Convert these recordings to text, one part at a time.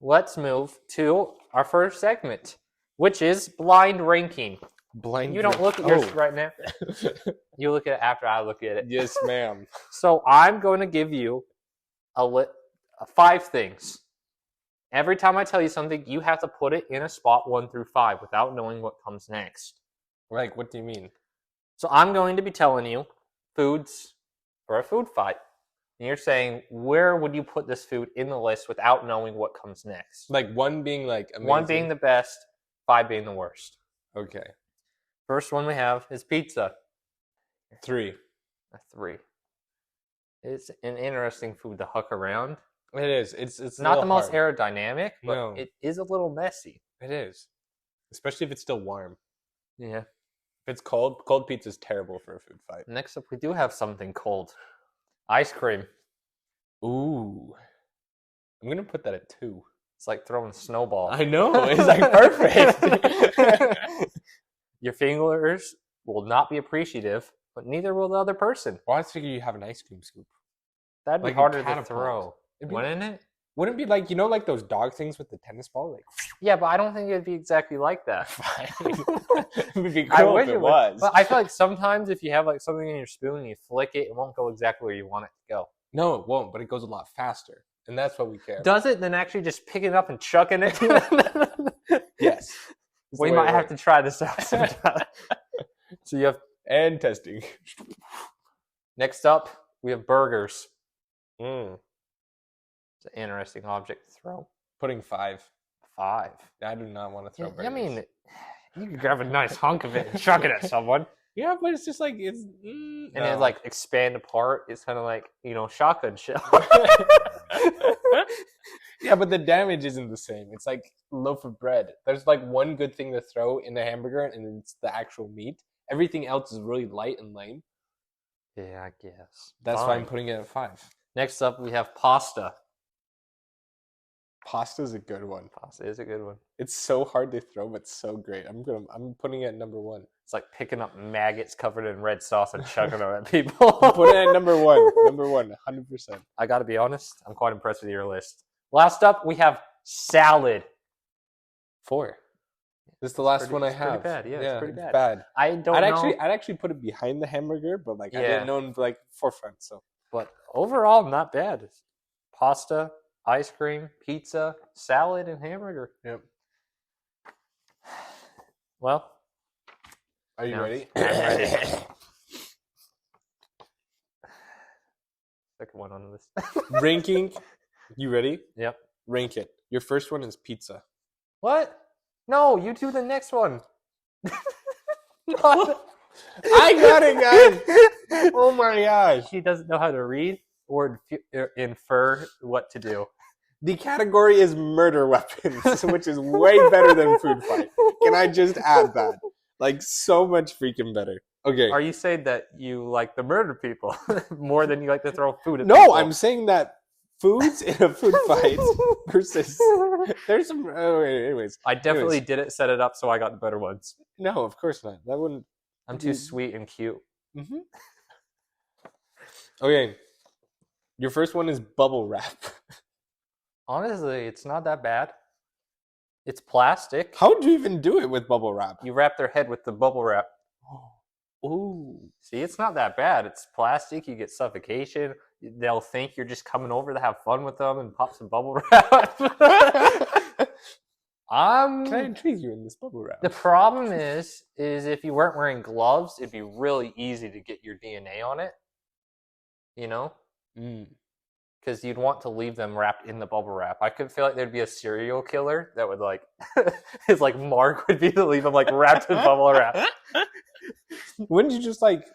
let's move to our first segment, which is blind ranking. You don't look at yours right now. You look at it after I look at it. Yes, ma'am. So I'm going to give you 5 things. Every time I tell you something, you have to put it in a spot 1 through 5 without knowing what comes next. Like, what do you mean? So I'm going to be telling you foods for a food fight. And you're saying, where would you put this food in the list without knowing what comes next? Like, 1 being like amazing. 1 being the best, 5 being the worst. Okay. First one we have is pizza. 3. A 3. It's an interesting food to huck around. It is. It's not the most hard. aerodynamic, but it is a little messy. It is. Especially if it's still warm. Yeah. If it's cold pizza is terrible for a food fight. Next up, we do have something cold. Ice cream. Ooh. I'm going to put that at 2. It's like throwing a snowball. I know. It's like perfect. Your fingers will not be appreciative, but neither will the other person. Well, I figure you have an ice cream scoop. That'd be Like harder to throw. Wouldn't it? Wouldn't it be like, like those dog things with the tennis ball? Like, yeah, but I don't think it'd be exactly like that. It would be cool if it was. But I feel like sometimes if you have like something in your spoon and you flick it, it won't go exactly where you want it to go. No, it won't, but it goes a lot faster. And that's what we care. Does it? Then actually just picking it up and chucking it? Yes. We might have to try this out sometime. So you have... And testing. Next up, we have burgers. Mm. It's an interesting object to throw. Putting 5. 5. I do not want to throw burgers. I mean, you can grab a nice hunk of it and chuck it at someone. Yeah, but it's just like, it's... and it like expand apart. It's kind of like, shotgun shell. Yeah, but the damage isn't the same. It's like a loaf of bread. There's like one good thing to throw in a hamburger, and it's the actual meat. Everything else is really light and lame. Yeah, I guess. That's why I'm putting it at 5. Next up, we have pasta. Pasta's a good one. Pasta is a good one. It's so hard to throw, but so great. I'm putting it at number 1. It's like picking up maggots covered in red sauce and chucking them at people. Put it at number 1. Number 1, 100%. I got to be honest. I'm quite impressed with your list. Last up, we have salad. 4. This is the last one I have. Pretty bad. Yeah, it's pretty bad. Bad. I'd actually put it behind the hamburger, but like I didn't know in like forefront. So, but overall, not bad. Pasta, ice cream, pizza, salad, and hamburger. Yep. Well, are you ready? I'm ready. Second one on the list. Ranking. You ready? Yep. Rank it. Your first one is pizza. What? No, you do the next one. I got it, guys. Oh my gosh. He doesn't know how to read or infer what to do. The category is murder weapons, which is way better than food fight. Can I just add that? Like, so much freaking better. Okay. Are you saying that you like to murder people more than you like to throw food at people? people? No, I'm saying that foods in a food fight versus... There's some... anyways. I definitely didn't set it up so I got the better ones. No, of course not. That wouldn't... I'm too sweet and cute. Mm-hmm. Okay. Your first one is bubble wrap. Honestly, it's not that bad. It's plastic. How would you even do it with bubble wrap? You wrap their head with the bubble wrap. Ooh. See, it's not that bad. It's plastic. You get suffocation. They'll think you're just coming over to have fun with them and pop some bubble wrap. Can I intrigue you in this bubble wrap? The problem is if you weren't wearing gloves, it'd be really easy to get your DNA on it. You know? Because you'd want to leave them wrapped in the bubble wrap. I could feel like there'd be a serial killer that would like, his like mark would be to leave them like wrapped in bubble wrap. Wouldn't you just like,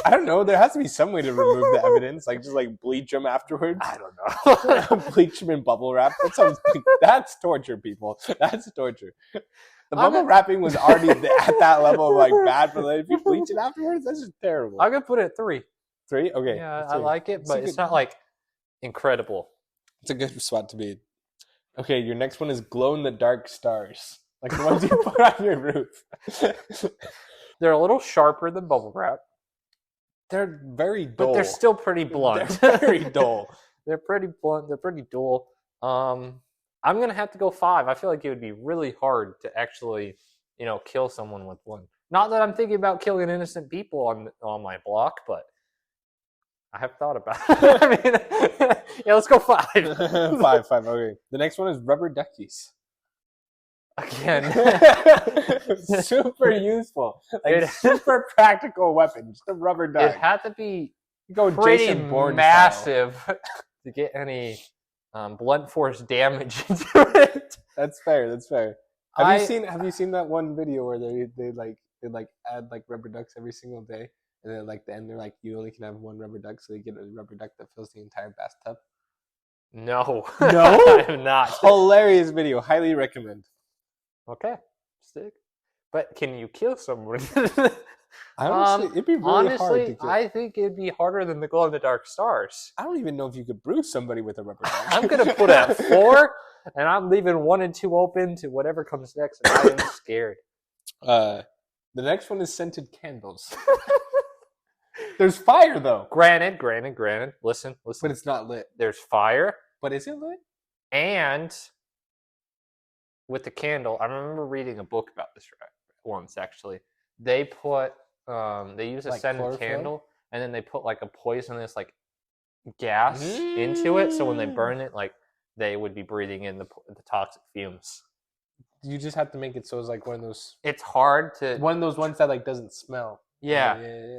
I don't know, there has to be some way to remove the evidence, like just like bleach them afterwards? I don't know. Bleach them in bubble wrap? That sounds like, that's torture, people. That's torture. The bubble wrapping was already at that level of like bad, but like, if you bleach it afterwards, that's just terrible. I'm going to put it at 3. 3? Okay. Yeah, I like it, but it's not like incredible. It's a good spot to be. Okay, your next one is glow-in-the-dark stars. Like the ones you put on your roof. They're a little sharper than bubble wrap. They're very dull. But they're still pretty blunt. They're very dull. They're pretty blunt. They're pretty dull. I'm gonna have to go 5. I feel like it would be really hard to actually, kill someone with one. Not that I'm thinking about killing innocent people on my block, but I have thought about it. I mean, yeah, let's go 5. 5. Okay. The next one is rubber duckies. Again, super useful, like super practical weapon. Just a rubber duck. It had to be go pretty Jason Bourne massive to get any blunt force damage into it. That's fair. Have you seen that one video where they add like rubber ducks every single day, and then like the end they're like, you only can have one rubber duck, so they get a rubber duck that fills the entire bathtub? No, I have not. Hilarious video. Highly recommend. Okay, stick. But can you kill someone? Honestly, it'd be really hard to kill. I think it'd be harder than the glow-in-the-dark stars. I don't even know if you could bruise somebody with a rubber duck. I'm gonna put a 4, and I'm leaving 1 and 2 open to whatever comes next. And I am scared. The next one is scented candles. There's fire though. Granted. Listen. But it's not lit. There's fire. But is it lit? And with the candle, I remember reading a book about this once. Actually, they put they use a like scented candle, and then they put like a poisonous like gas into it. So when they burn it, like they would be breathing in the toxic fumes. You just have to make it so it's like one of those. It's hard to one of those ones that like doesn't smell. Yeah.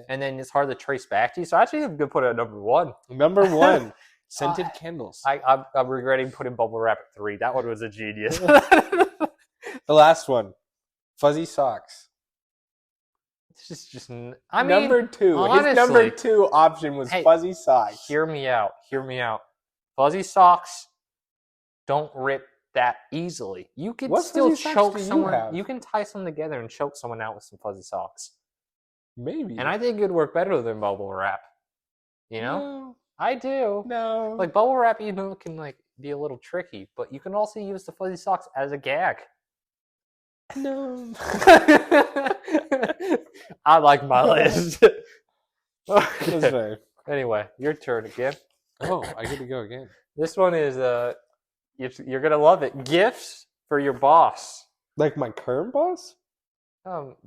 And then it's hard to trace back to you. So actually, I'm gonna put it at number 1. Number 1. Scented candles. I'm regretting putting bubble wrap at 3. That one was a genius. The last one, fuzzy socks. It's just. Number 2. Honestly, his number 2 option was fuzzy socks. Hear me out. Fuzzy socks don't rip that easily. You could still choke someone. You can tie some together and choke someone out with some fuzzy socks. Maybe. And I think it would work better than bubble wrap. No. I do. No. Like bubble wrap, can like be a little tricky, but you can also use the fuzzy socks as a gag. No. I like my list. That's fair. Anyway, your turn again. Oh, I get to go again. This one is you're gonna love it. Gifts for your boss. Like my current boss?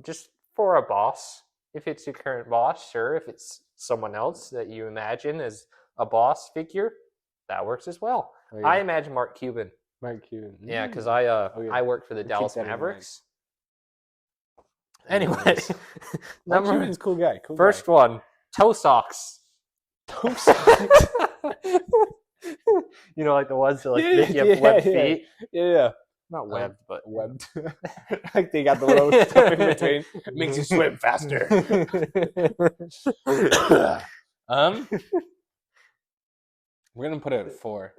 Just for a boss. If it's your current boss, sure. If it's someone else that you imagine as a boss figure, that works as well. Oh, yeah. I imagine Mark Cuban. Mark Cuban. Yeah, because I worked for the Dallas Mavericks. Anyway, Mark Cuban's a cool guy. First one, toe socks. Toe socks. Like the ones that make you have webbed feet. Yeah. Not webbed, but webbed. Like they got the little stuff in between. It makes you swim faster. We're gonna put it at 4.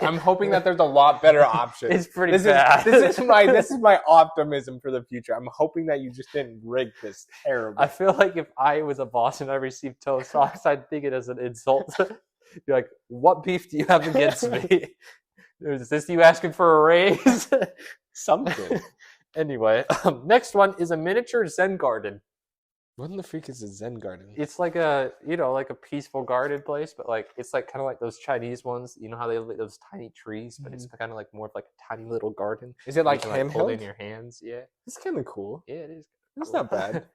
I'm hoping that there's a lot better options. It's pretty bad. This is my optimism for the future. I'm hoping that you just didn't rig this terrible. I feel like if I was a boss and I received toe socks, I'd think it as an insult. Be like, what beef do you have against me? Is this you asking for a raise? Something. Anyway, next one is a miniature Zen garden. What in the freak is a Zen garden? It's like a peaceful garden place, but like it's like kind of like those Chinese ones. You know how they have those tiny trees, but it's kind of like more of like a tiny little garden. Is it like handheld? Hold in your hands, yeah. It's kind of cool. Yeah, it is. It's not bad.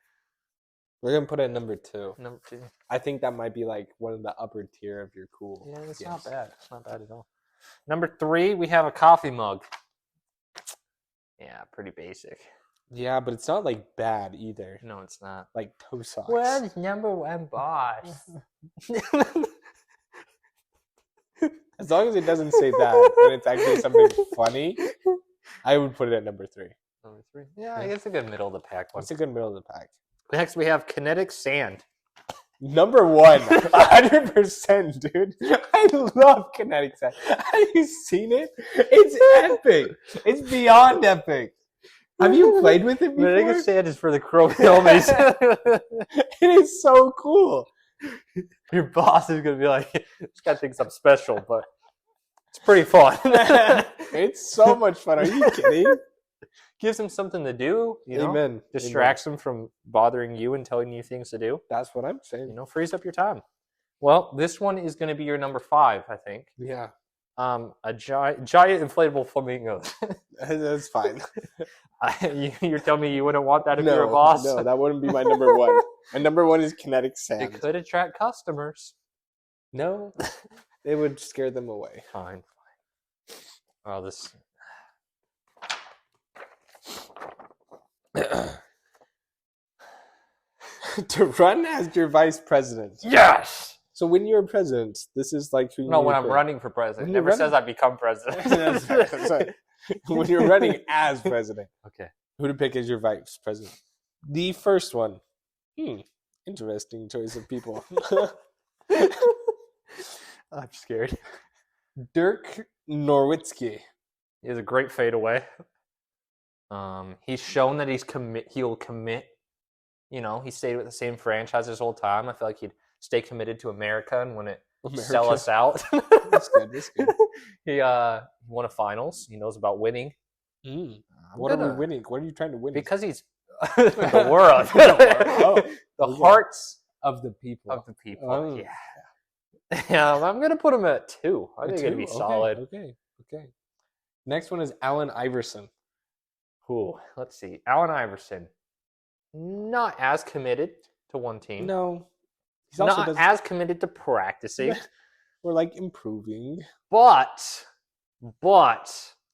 We're gonna put it at number 2. Number 2. I think that might be like one of the upper tier of your cool. Yeah, it's not bad. It's not bad at all. Number 3, we have a coffee mug. Yeah, pretty basic. Yeah, but it's not like bad either. No, it's not. Like toe socks. Where's number 1 boss? As long as it doesn't say that and it's actually something funny, I would put it at number 3. Number 3? Yeah, I guess it's a good middle of the pack one. It's a good middle of the pack. Next, we have kinetic sand. Number 1, 100%, dude. I love kinetic sand. Have you seen it? It's epic. It's beyond epic. Have you played with it before? Kinetic sand is for the chromosomes. It is so cool. Your boss is going to be like, this guy thinks I'm special, but it's pretty fun. It's so much fun. Are you kidding? Gives him something to do, Amen. Distracts him from bothering you and telling you things to do. That's what I'm saying. Frees up your time. Well, this one is going to be your number 5, I think. Yeah. A giant inflatable flamingo. That's fine. You're telling me you wouldn't want that if you were a boss? No, that wouldn't be my number one. My number one is kinetic sand. It could attract customers. No, it would scare them away. Fine. Oh, this. To run as your vice president. Yes. So when you're president, this is like who you No, when I'm running for president. It never says I become president. That's right. When you're running as president. Okay. Who to pick as your vice president? The first one. Interesting choice of people. I'm scared. Dirk Nowitzki. He has a great fadeaway. He's shown that he'll commit. You know, he stayed with the same franchise his whole time. I feel like he'd stay committed to America and wouldn't sell us out. That's good. He won a finals. He knows about winning. What are we winning? What are you trying to win? Because he's the world. The hearts of the people. Oh. Yeah. I'm going to put him at 2. I think it'd be solid. Okay. Next one is Allen Iverson. Ooh, let's see. Allen Iverson. Not as committed to one team. No. He's also not as committed to practicing. We're like improving. But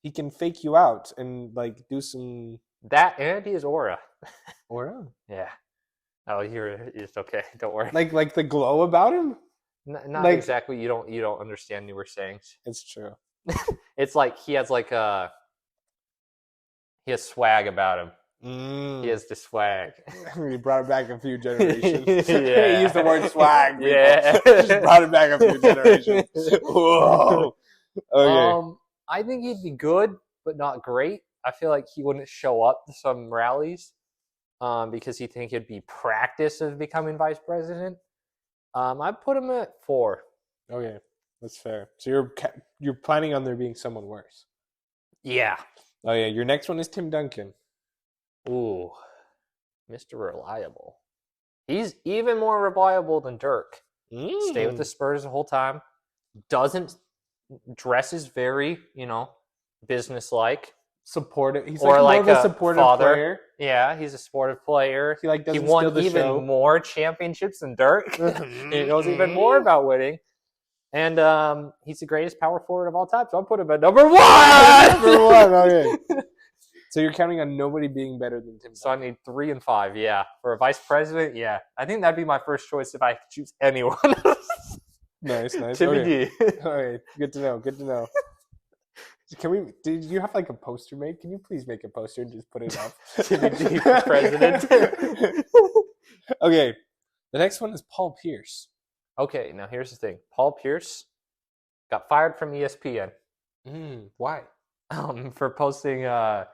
he can fake you out and like do some that and he has aura. Aura? Yeah. Oh, it's okay. Don't worry. Like the glow about him? Not like, exactly. You don't understand newer sayings. It's true. It's like he has swag about him. He has the swag. He brought it back a few generations. Yeah. He used the word swag. People. Yeah. Just brought it back a few generations. Whoa. Okay. I think he'd be good, but not great. I feel like he wouldn't show up to some rallies because he'd think it'd be practice of becoming vice president. I'd put him at 4. Okay, that's fair. So you're planning on there being someone worse. Yeah. Oh yeah. Your next one is Tim Duncan. Ooh, Mr. Reliable. He's even more reliable than Dirk. Stay with the Spurs the whole time. Dresses very, businesslike. Supportive. He's or like more of a supportive father. Player. Yeah, he's a supportive player. He won even more championships than Dirk. He knows even more about winning. And he's the greatest power forward of all time. So I'll put him at number 1! Number 1, okay. So you're counting on nobody being better than Tim Duncan. So I need 3 and 5, yeah. For a vice president, yeah. I think that'd be my first choice if I could choose anyone. Nice. Timmy D. D. All right, good to know. Did you have like a poster made? Can you please make a poster and just put it up? Timmy D for president. Okay, the next one is Paul Pierce. Okay, now here's the thing. Paul Pierce got fired from ESPN. Why? For posting a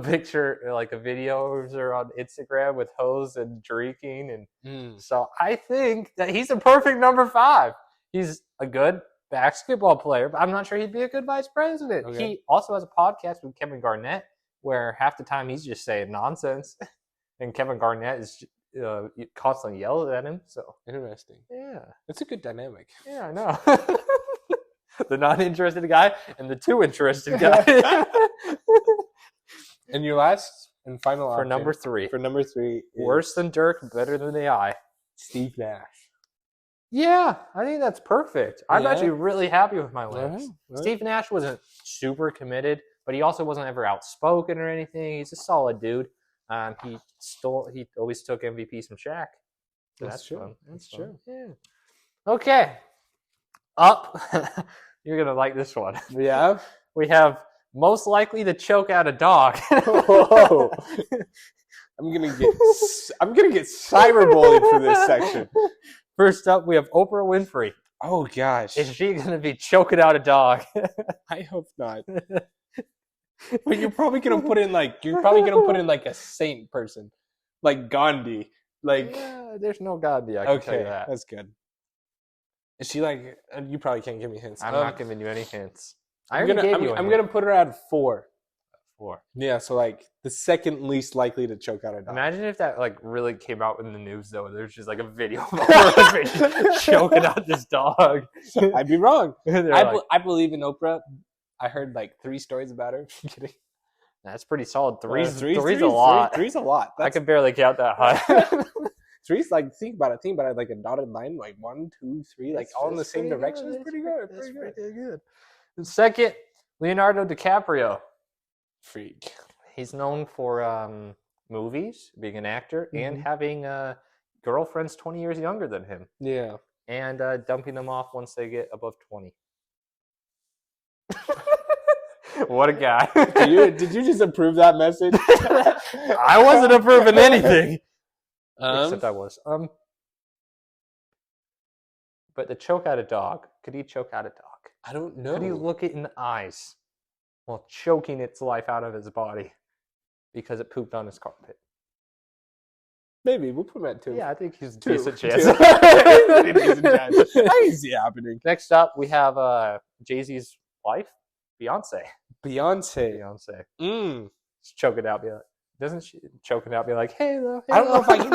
picture, like a video on Instagram with hoes and drinking. And so I think that he's a perfect number 5. He's a good basketball player, but I'm not sure he'd be a good vice president. Okay. He also has a podcast with Kevin Garnett where half the time he's just saying nonsense. And Kevin Garnett is constantly yelling at him. So interesting. Yeah. That's a good dynamic. Yeah, I know. The not interested guy and the too interested guy. And your last and final for option, number 3. For number 3, worse than Dirk, better than the eye. Steve Nash. Yeah, I think that's perfect. I'm actually really happy with my list. Right. Steve Nash wasn't super committed, but he also wasn't ever outspoken or anything. He's a solid dude. He always took MVPs from Shaq. So that's true. Fun. That's true. Yeah. Okay. Up. You're gonna like this one. Yeah. We have most likely to choke out a dog. Whoa. I'm gonna get cyberbullied for this section. First up, we have Oprah Winfrey. Oh gosh. Is she gonna be choking out a dog? I hope not. But you're probably gonna put in like a saint person, like Gandhi. Like there's no Gandhi. I can tell you that. That's good. Is she like? You probably can't give me hints. I'm not giving you any hints. I'm gonna put her at 4. before. Yeah, so like the second least likely to choke out a dog. Imagine if that like really came out in the news though. There's just like a video of a person choking out this dog. I'd be wrong. Like, I believe in Oprah. I heard like 3 stories about her. Kidding. that's pretty solid. Three's Three's a lot. Three's a lot. I could barely count that high. Three's like think about it, like a dotted line, like 1, 2, 3, like all in the same direction. It's pretty good. That's pretty good. And second, Leonardo DiCaprio. Freak. He's known for movies, being an actor, and having girlfriends 20 years younger than him. Yeah. And dumping them off once they get above 20. What a guy. Did you just approve that message? I wasn't approving anything. Except I was. But to choke out a dog, could he choke out a dog? I don't know. Could he look it in the eyes while choking its life out of his body because it pooped on his carpet? Maybe. We'll put him at 2. Yeah, I think he's a 2. decent chance. Decent chance. I can see it happening. Next up, we have Jay-Z's wife, Beyonce. Beyonce. She's choking out, doesn't she? Choking out, be like, "Hey, love." I don't know if I can.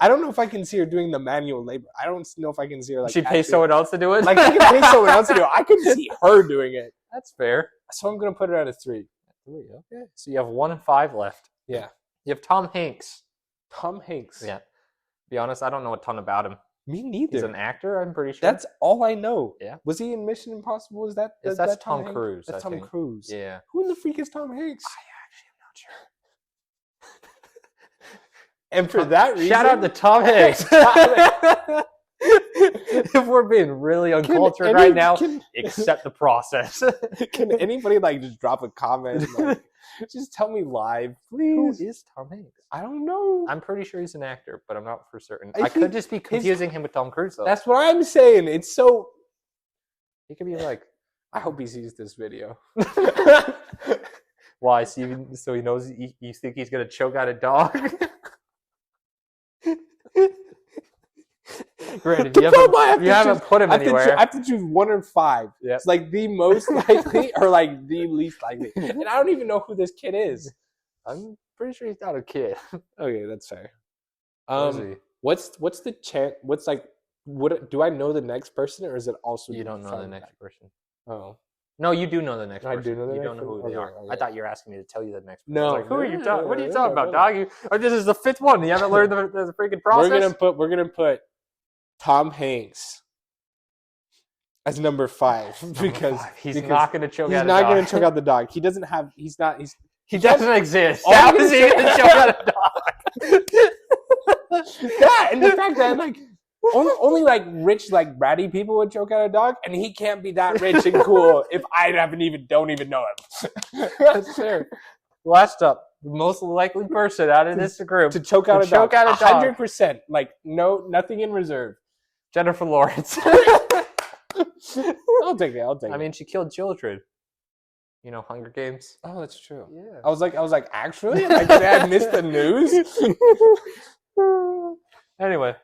I don't know if I can see her doing the manual labor. I don't know if I can see her like. She pays someone else to do it. Like she can pay someone else to do it. I can see her doing it. That's fair. So I'm gonna put her at a 3. 3, okay. So you have 1 and 5 left. Yeah. You have Tom Hanks. Tom Hanks. Yeah. Be honest, I don't know a ton about him. Me neither. He's an actor, I'm pretty sure. That's all I know. Yeah. Was he in Mission Impossible? Is that that's Tom Tom Cruise? That's I Tom think. Cruise. Yeah. Who in the freak is Tom Hanks? I actually am not sure. And for that reason, shout out to Tom Hanks. If we're being really uncultured right now, accept the process. Can anybody like just drop a comment? Like, just tell me live, please. Who is Tom Hanks? I don't know. I'm pretty sure he's an actor, but I'm not for certain. I could just be confusing him with Tom Cruise, though. That's what I'm saying. It's so. He could be like, I hope he sees this video. Why? So he knows you think he's gonna choke out a dog? Granted, you haven't put him anywhere. I have to choose 1 or 5. Yep. It's like the most likely or like the least likely. And I don't even know who this kid is. I'm pretty sure he's not a kid. Okay, that's fair. What's the chance? What's like? What do I know the next person, or is it also you don't know the next person? Oh. No, you do know the next person. I do know the you next don't know who person? they are. Okay. I thought you were asking me to tell you the next person. No. Like, who are you talking? What are you talking about, dog? Or this is the 5th one. You haven't learned the freaking process. We're gonna put Tom Hanks as number 5 because he's not gonna choke out a dog. He's not gonna choke out the dog. He doesn't have. He doesn't exist. How is he gonna choke out a dog? That and the fact that like. Only like rich, like bratty people would choke out a dog, and he can't be that rich and cool if I don't even know him. That's fair. Last up, the most likely person out of this group to choke out a dog. 100%. Like nothing in reserve. Jennifer Lawrence. I'll take it. I mean, she killed children. You know, Hunger Games. Oh, that's true. Yeah. I was like, actually, like, I missed the news. Anyway.